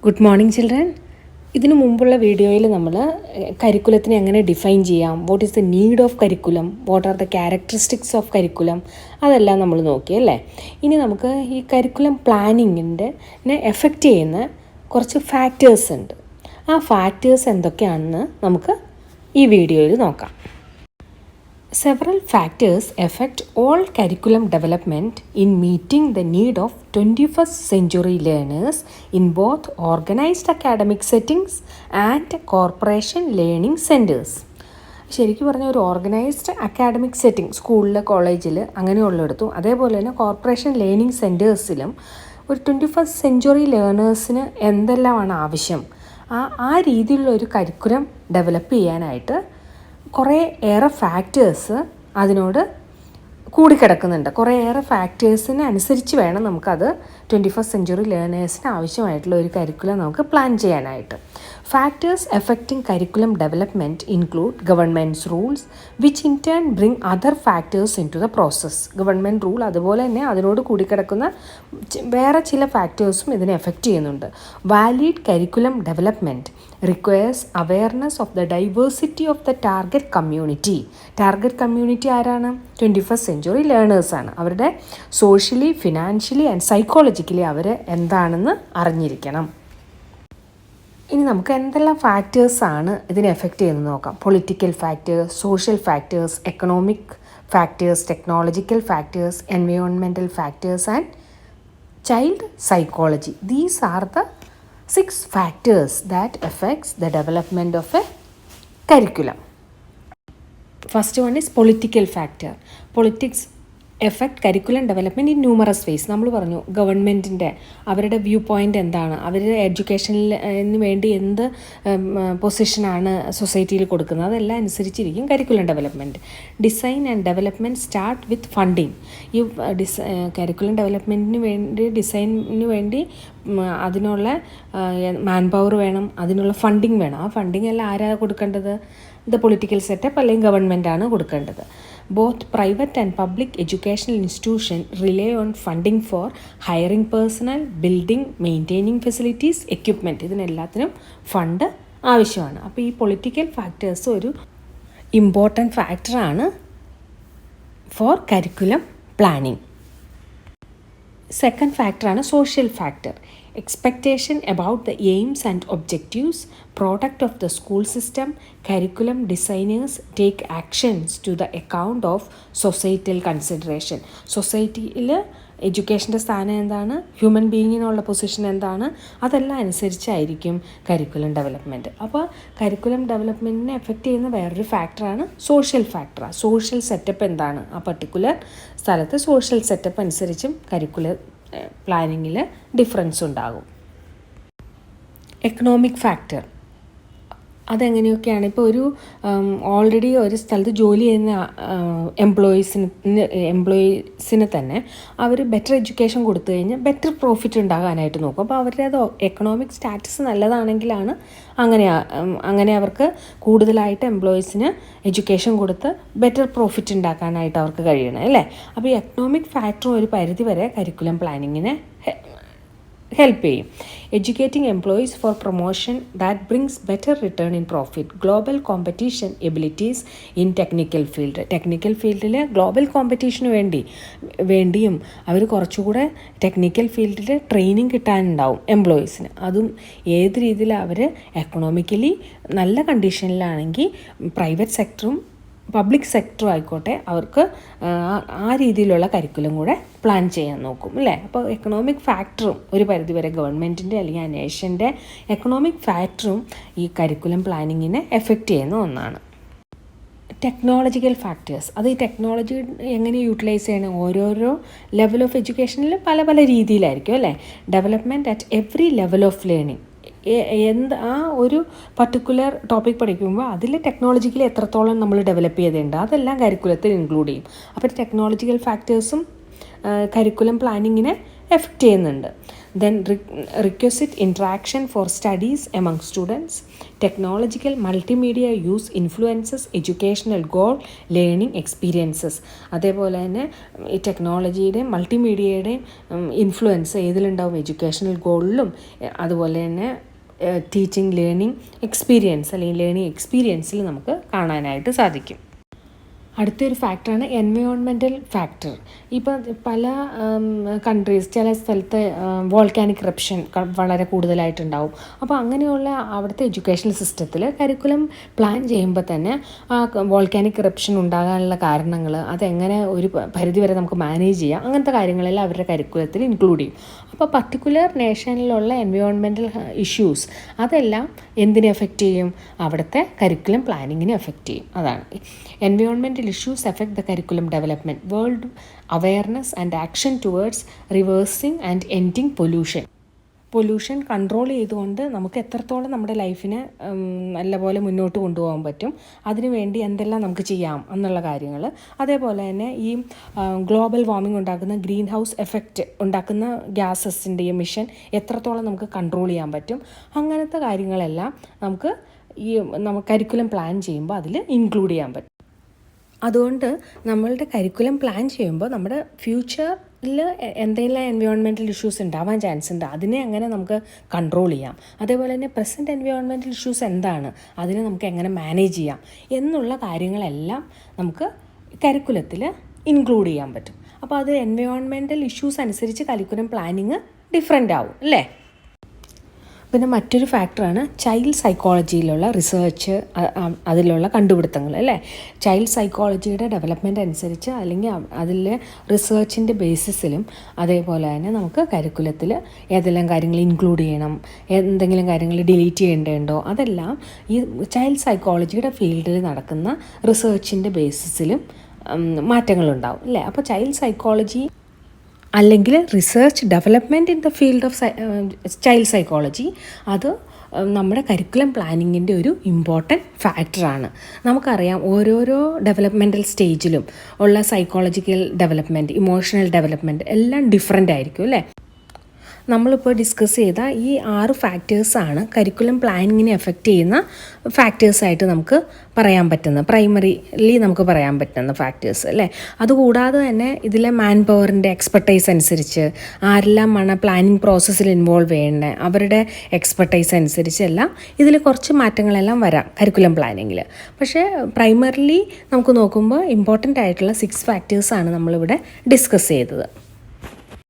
Good morning children. ഇതിനു മുമ്പുള്ള വീഡിയോയിൽ നമ്മൾ കരിക്കുലത്തിനെ എങ്ങനെ ഡിഫൈൻ ചെയ്യാം, what is the need of curriculum, what are the characteristics of curriculum, അതെല്ലാം നമ്മൾ നോക്കി അല്ലേ. ഇനി നമുക്ക് ഈ കരിക്കുലം പ്ലാനിങ്ങിൻ്റെ എഫക്റ്റ് ചെയ്യുന്ന കുറച്ച് ഫാക്ടേഴ്സ് ഉണ്ട്. ആ ഫാക്ടേഴ്സ് എന്തൊക്കെയാണെന്ന് നമുക്ക് ഈ വീഡിയോയിൽ നോക്കാം. Several factors affect all curriculum development in meeting the need of 21st century learners in both organized academic settings and corporation learning centers. ശരിക്കും പറഞ്ഞാൽ ഒരു ഓർഗനൈസ്ഡ് അക്കാഡമിക് സെറ്റിംഗ് സ്കൂളിൽ കോളേജിൽ അങ്ങനെയുള്ളിടത്തും അതേപോലെ തന്നെ കോർപ്പറേഷൻ ലേണിംഗ് സെൻറ്റേഴ്സിലും ഒരു 21st സെഞ്ച്വറി ലേണേഴ്സിന് എന്തെല്ലാമാണ് ആവശ്യം, ആ രീതിയിലുള്ള ഒരു കരിക്കുലം ഡെവലപ്പ് ചെയ്യാനായിട്ട് കുറേ ഏറെ ഫാക്ടേഴ്സ് അതിനോട് കൂടിക്കിടക്കുന്നുണ്ട്. കുറേയേറെ ഫാക്ടേഴ്സിന് അനുസരിച്ച് വേണം നമുക്കത് 21st സെഞ്ച്വറി ലേണേഴ്സിന് ആവശ്യമായിട്ടുള്ള ഒരു കരിക്കുലം നമുക്ക് പ്ലാൻ ചെയ്യാനായിട്ട്. Factors affecting curriculum development include governments rules which in turn bring other factors into the process. Government rule അതുപോലെ തന്നെ അതിനോട് കൂടിക്കിടക്കുന്ന വേറെ ചില ഫാക്ടേഴ്സും ഇതിനെ എഫക്റ്റ് ചെയ്യുന്നുണ്ട്. Valid curriculum development requires awareness of the diversity of the target community. Target community ആരാണ്? 21st century ലേണേഴ്സാണ്. അവരുടെ സോഷ്യലി, ഫിനാൻഷ്യലി ആൻഡ് സൈക്കോളജിക്കലി അവർ എന്താണെന്ന് അറിഞ്ഞിരിക്കണം. ഇനി നമുക്ക് എന്തെല്ലാം ഫാക്ടേഴ്സാണ് ഇതിനെ എഫക്റ്റ് ചെയ്യുന്നത് നോക്കാം. Political factors, social factors, economic factors, technological factors, environmental factors and child psychology. These are the 6 factors that affects the development of a curriculum. First one is political factor. Politics effect curriculum development in numerous ways. നമ്മൾ പറഞ്ഞു ഗവൺമെൻറ്റിൻ്റെ അവരുടെ view point എന്താണ്, അവരുടെ എഡ്യൂക്കേഷനിന് വേണ്ടി എന്ത് പൊസിഷനാണ് സൊസൈറ്റിയിൽ കൊടുക്കുന്നത്, അതെല്ലാം അനുസരിച്ചിരിക്കും curriculum development. Design and development start with funding. ഈ കരിക്കുലം ഡെവലപ്മെൻറ്റിന് വേണ്ടി, ഡിസൈനിന് വേണ്ടി അതിനുള്ള മാൻ പവർ വേണം, അതിനുള്ള ഫണ്ടിങ് വേണം. ആ ഫണ്ടിങ് എല്ലാം ആരാണ് കൊടുക്കേണ്ടത്? ദ പൊളിറ്റിക്കൽ സെറ്റപ്പ് അല്ലെങ്കിൽ ഗവൺമെൻറ്റാണ് കൊടുക്കേണ്ടത്. Both private and public educational institutions rely on funding for hiring personnel, building, maintaining facilities, equipment. ഇതിനെല്ലാത്തിനും ഫണ്ട് ആവശ്യമാണ്. അപ്പോൾ ഈ പൊളിറ്റിക്കൽ ഫാക്ടേഴ്സ് ഒരു ഇമ്പോർട്ടൻറ്റ് ഫാക്ടറാണ് ഫോർ കരിക്കുലം പ്ലാനിങ്. സെക്കൻഡ് ഫാക്ടറാണ് social factor. Expectation about the aims and objectives, product of the school system, curriculum designers take actions to the account of societal consideration. സൊസൈറ്റിയിൽ എഡ്യൂക്കേഷൻ്റെ സ്ഥാനം എന്താണ്, human ബീയിങ്ങിനുള്ള position എന്താണ്, അതെല്ലാം അനുസരിച്ചായിരിക്കും curriculum development. അപ്പോൾ curriculum ഡെവലപ്മെൻറ്റിനെ effect ചെയ്യുന്ന വേറൊരു ഫാക്ടറാണ് സോഷ്യൽ ഫാക്ടറാണ്. സോഷ്യൽ സെറ്റപ്പ് എന്താണ്, ആ പർട്ടിക്കുലർ സ്ഥലത്ത് സോഷ്യൽ സെറ്റപ്പ് അനുസരിച്ചും കരിക്കുലർ പ്ലാനിങ്ങിൽ ഡിഫറൻസ് ഉണ്ടാകും. എക്കണോമിക് ഫാക്ടർ അതെങ്ങനെയൊക്കെയാണ്? ഇപ്പോൾ ഒരു ഓൾറെഡി ഒരു സ്ഥലത്ത് ജോലി ചെയ്യുന്ന എംപ്ലോയീസിന് തന്നെ അവർ ബെറ്റർ എഡ്യൂക്കേഷൻ കൊടുത്തു കഴിഞ്ഞാൽ ബെറ്റർ പ്രോഫിറ്റ് ഉണ്ടാകാനായിട്ട് നോക്കും. അപ്പോൾ അവരുടെ അത് എക്കണോമിക് സ്റ്റാറ്റസ് നല്ലതാണെങ്കിലാണ് അങ്ങനെ അവർക്ക് കൂടുതലായിട്ട് എംപ്ലോയീസിന് എഡ്യൂക്കേഷൻ കൊടുത്ത് ബെറ്റർ പ്രോഫിറ്റ് ഉണ്ടാക്കാനായിട്ട് അവർക്ക് കഴിയണം അല്ലേ. അപ്പോൾ ഈ എക്കണോമിക് ഫാക്ടർ ഒരു പരിധി വരെ കരിക്കുലം പ്ലാനിങ്ങിനെ ഹെൽപ്പ് ചെയ്യും. Educating employees four promotion that brings better return in profit. Global competition abilities in technical field. Technical ഫീൽഡിൽ ഗ്ലോബൽ കോമ്പറ്റീഷന് വേണ്ടിയും അവർ കുറച്ചുകൂടെ ടെക്നിക്കൽ ഫീൽഡിൽ ട്രെയിനിങ് കിട്ടാനുണ്ടാവും എംപ്ലോയീസിന്. അതും ഏത് രീതിയിൽ അവർ എക്കണോമിക്കലി നല്ല കണ്ടീഷനിലാണെങ്കിൽ പ്രൈവറ്റ് സെക്ടറും പബ്ലിക് സെക്ടറും ആയിക്കോട്ടെ അവർക്ക് ആ രീതിയിലുള്ള കരിക്കുലം കൂടെ പ്ലാൻ ചെയ്യാൻ നോക്കും അല്ലേ. അപ്പോൾ എക്കണോമിക് ഫാക്ടറും ഒരു പരിധിവരെ ഗവൺമെൻറ്റിൻ്റെ അല്ലെങ്കിൽ ആ നേഷൻ്റെ എക്കണോമിക് ഫാക്ടറും ഈ കരിക്കുലം പ്ലാനിങ്ങിനെ എഫക്റ്റ് ചെയ്യുന്ന ഒന്നാണ്. ടെക്നോളജിക്കൽ ഫാക്ടേഴ്സ്, അത് ഈ ടെക്നോളജി എങ്ങനെ യൂട്ടിലൈസ് ചെയ്യണം, ഓരോരോ ലെവൽ ഓഫ് എഡ്യൂക്കേഷനിൽ പല പല രീതിയിലായിരിക്കും അല്ലേ. Development at every level of learning. ആ ഒരു പർട്ടിക്കുലർ ടോപ്പിക് പഠിക്കുമ്പോൾ അതിൽ ടെക്നോളജിക്കലി എത്രത്തോളം നമ്മൾ ഡെവലപ്പ് ചെയ്തിട്ടുണ്ട് അതെല്ലാം കരിക്കുലത്തിൽ ഇൻക്ലൂഡ് ചെയ്യും. അപ്പോൾ ടെക്നോളജിക്കൽ ഫാക്ടേഴ്സും കരിക്കുലം പ്ലാനിങ്ങിനെ എഫക്റ്റ് ചെയ്യുന്നുണ്ട്. then requisite interaction for studies among students, technological multimedia use influences educational goal, learning experiences. അതേപോലെ തന്നെ ഈ ടെക്നോളജിയുടെയും മൾട്ടിമീഡിയയുടെയും ഇൻഫ്ലുവൻസ് ഏതിലുണ്ടാവും, എഡ്യൂക്കേഷണൽ ഗോളിലും അതുപോലെ തന്നെ ടീച്ചിങ് ലേണിംഗ് എക്സ്പീരിയൻസ് അല്ലെങ്കിൽ ലേണിംഗ് എക്സ്പീരിയൻസിൽ നമുക്ക് കാണാനായിട്ട് സാധിക്കും. അടുത്തൊരു ഫാക്ടറാണ് എൻവയോൺമെൻറ്റൽ ഫാക്ടർ. ഇപ്പം പല കൺട്രീസ് ചില സ്ഥലത്ത് വോൾക്കാനിക് ഇറപ്ഷൻ വളരെ കൂടുതലായിട്ടുണ്ടാവും. അപ്പോൾ അങ്ങനെയുള്ള അവിടുത്തെ എഡ്യൂക്കേഷണൽ സിസ്റ്റത്തിൽ കരിക്കുലം പ്ലാൻ ചെയ്യുമ്പോൾ തന്നെ ആ വോൾക്കാനിക് ഇറപ്ഷൻ ഉണ്ടാകാനുള്ള കാരണങ്ങൾ അതെങ്ങനെ ഒരു പരിധി വരെ നമുക്ക് മാനേജ് ചെയ്യാം, അങ്ങനത്തെ കാര്യങ്ങളെല്ലാം അവരുടെ കരിക്കുലത്തിൽ ഇൻക്ലൂഡ് ചെയ്യും. അപ്പോൾ പർട്ടിക്കുലർ നേഷനിലുള്ള എൻവയോൺമെൻറ്റൽ ഇഷ്യൂസ് അതെല്ലാം എന്തിനെ എഫക്റ്റ് ചെയ്യും, അവിടുത്തെ കരിക്കുലം പ്ലാനിങ്ങിനെ എഫക്റ്റ് ചെയ്യും. അതാണ് environmental issues affect the curriculum development, world awareness and action towards reversing and ending pollution control ചെയ്തുകൊണ്ട് നമുക്ക് എത്രത്തോളം നമ്മുടെ ലൈഫിനെ നല്ലപോലെ മുന്നോട്ട് കൊണ്ടുപോകാൻ പറ്റും, അതിനുവേണ്ടി എന്തെല്ലാം നമുക്ക് ചെയ്യാം എന്നുള്ള കാര്യങ്ങൾ. അതേപോലെ തന്നെ ഈ ഗ്ലോബൽ വാർമിംഗ് ഉണ്ടാക്കുന്ന ഗ്രീൻ ഹൗസ് എഫക്റ്റ് ഉണ്ടാക്കുന്ന ഗ്യാസസിൻ്റെ എമിഷൻ എത്രത്തോളം നമുക്ക് കൺട്രോൾ ചെയ്യാൻ പറ്റും, അങ്ങനത്തെ കാര്യങ്ങളെല്ലാം നമുക്ക് കരിക്കുലം പ്ലാൻ ചെയ്യുമ്പോൾ അതിൽ ഇൻക്ലൂഡ് ചെയ്യാൻ പറ്റും. അതുകൊണ്ട് നമ്മളുടെ കരിക്കുലം പ്ലാൻ ചെയ്യുമ്പോൾ നമ്മുടെ ഫ്യൂച്ചറിൽ എന്തെങ്കിലും എൻവയോൺമെൻറ്റൽ ഇഷ്യൂസ് ഉണ്ടാവാൻ ചാൻസ് ഉണ്ട്, അതിനെ എങ്ങനെ നമുക്ക് കൺട്രോൾ ചെയ്യാം, അതേപോലെ തന്നെ പ്രസൻറ്റ് എൻവയോൺമെൻറ്റൽ ഇഷ്യൂസ് എന്താണ്, അതിനെ നമുക്ക് എങ്ങനെ മാനേജ് ചെയ്യാം എന്നുള്ള കാര്യങ്ങളെല്ലാം നമുക്ക് കരിക്കുലത്തിൽ ഇൻക്ലൂഡ് ചെയ്യാൻ പറ്റും. അപ്പോൾ അത് എൻവയോൺമെൻറ്റൽ ഇഷ്യൂസ് അനുസരിച്ച് കരിക്കുലം പ്ലാനിങ് ഡിഫറെൻ്റ് ആവും അല്ലേ. പിന്നെ മറ്റൊരു ഫാക്ടറാണ് ചൈൽഡ് സൈക്കോളജിയിലുള്ള റിസർച്ച്, അതിലുള്ള കണ്ടുപിടുത്തങ്ങൾ അല്ലേ. ചൈൽഡ് സൈക്കോളജിയുടെ ഡെവലപ്മെൻറ്റ് അനുസരിച്ച് അല്ലെങ്കിൽ അതിലെ റിസർച്ചിൻ്റെ ബേസിസിലും അതേപോലെ തന്നെ നമുക്ക് കരിക്കുലത്തിൽ ഏതെല്ലാം കാര്യങ്ങൾ ഇൻക്ലൂഡ് ചെയ്യണം, എന്തെങ്കിലും കാര്യങ്ങൾ ഡിലീറ്റ് ചെയ്യേണ്ടതുണ്ടോ, അതെല്ലാം ഈ ചൈൽഡ് സൈക്കോളജിയുടെ ഫീൽഡിൽ നടക്കുന്ന റിസർച്ചിൻ്റെ ബേസിസിലും മാറ്റങ്ങളുണ്ടാവും അല്ലേ. അപ്പോൾ ചൈൽഡ് സൈക്കോളജി അല്ലെങ്കിൽ research development in the field of child psychology അത് നമ്മുടെ കരിക്കുലം പ്ലാനിങ്ങിൻ്റെ ഒരു ഇമ്പോർട്ടൻറ്റ് ഫാക്ടറാണ്. നമുക്കറിയാം ഓരോരോ ഡെവലപ്മെൻറ്റൽ സ്റ്റേജിലും ഉള്ള സൈക്കോളജിക്കൽ ഡെവലപ്മെൻറ്റ്, ഇമോഷണൽ ഡെവലപ്മെൻറ്റ് എല്ലാം ഡിഫറെൻ്റ് ആയിരിക്കും അല്ലേ. നമ്മളിപ്പോൾ ഡിസ്കസ് ചെയ്ത ഈ 6 ഫാക്ടേഴ്സാണ് കരിക്കുലം പ്ലാനിങ്ങിനെ എഫക്റ്റ് ചെയ്യുന്ന ഫാക്ടേഴ്സായിട്ട് നമുക്ക് പറയാൻ പറ്റുന്ന, പ്രൈമറിലി നമുക്ക് പറയാൻ പറ്റുന്ന ഫാക്ടേഴ്സ് അല്ലേ. അതുകൂടാതെ തന്നെ ഇതിലെ മാൻ പവറിൻ്റെ എക്സ്പെർട്ടൈസ് അനുസരിച്ച് ആരെല്ലാമാണ് പ്ലാനിങ് പ്രോസസ്സിൽ ഇൻവോൾവ് ചെയ്യേണ്ടത്, അവരുടെ എക്സ്പെർട്ടൈസ് അനുസരിച്ചെല്ലാം ഇതിൽ കുറച്ച് മാറ്റങ്ങളെല്ലാം വരാം കരിക്കുലം പ്ലാനിങ്ങിൽ. പക്ഷേ പ്രൈമറിലി നമുക്ക് നോക്കുമ്പോൾ ഇമ്പോർട്ടൻ്റ് ആയിട്ടുള്ള 6 ഫാക്ടേഴ്സാണ് നമ്മളിവിടെ ഡിസ്കസ് ചെയ്തത്.